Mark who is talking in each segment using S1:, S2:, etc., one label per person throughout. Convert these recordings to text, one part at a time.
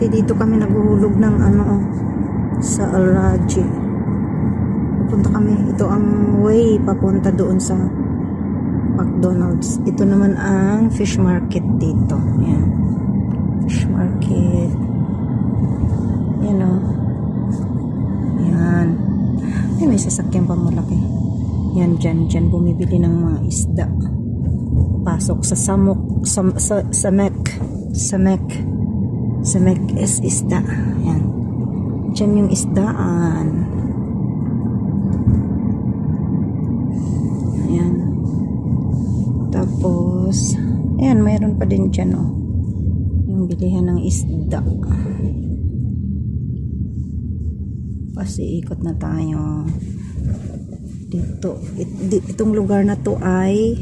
S1: Dati dito kami naghuhulog ng ano, sa Al-Raji. Pupunta kami. Ito ang way papunta doon sa McDonald's. Ito naman ang fish market dito. Yan. Fish market. Yan o. Yan. Ay, may sasakyan pa malaki. Yan, dyan bumibili ng mga isda. Pasok sa Samok, Samek is isda. Yan. Dyan yung isdaan. Ayan. Tapos, ayan, mayroon pa din dyan, oh. Yung bilihan ng isda. Pasiikot na tayo. Dito. Itong lugar na to ay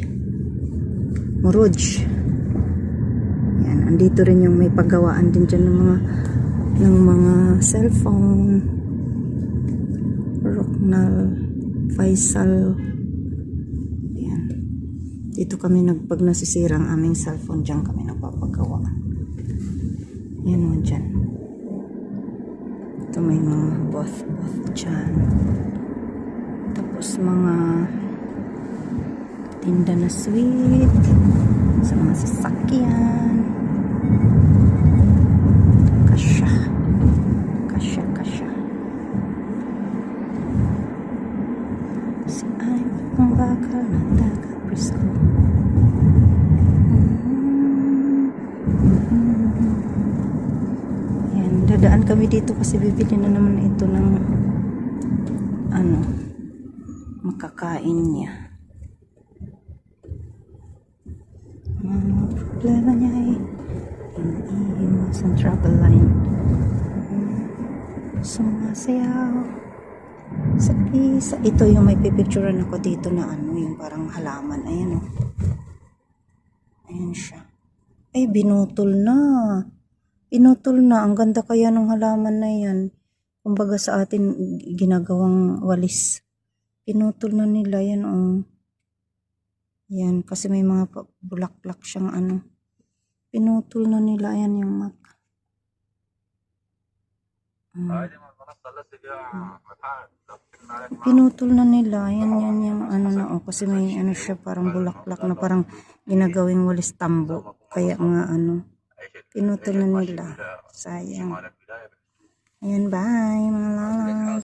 S1: Muruj. Ayan, andito rin yung may paggawaan din dyan ng mga cellphone. Roknal, Faisal. Ayan. Dito kami pag nasisira ang aming cellphone, dyan kami nagpapagawa. Ayan mo dyan. Ito may mga both dyan. Tapos mga tinda na sweet sa mga sasakyan. Kasya. Si ay ang bakal na taga-Presko. Yan, dadaan kami dito kasi bibili na naman ito ng makakain niya. Ang problema niya ay iniiwas ang travel line. Sumasayaw sa isa. Ito yung may pipicturean ako dito na yung parang halaman. Ayan o. Ayan siya. Ay, binutol na. Ang ganda kaya ng halaman na yan. Kumbaga sa atin ginagawang walis. Pinutol na nila yan o. Yan, kasi may mga bulaklak siyang pinutol na nila yan yung mat. Pinutol na nila yan yung kasi may siya parang bulaklak na parang ginagawing walis tambo. Kaya nga pinutol na nila. Sayang. Ayan, bye mga lala.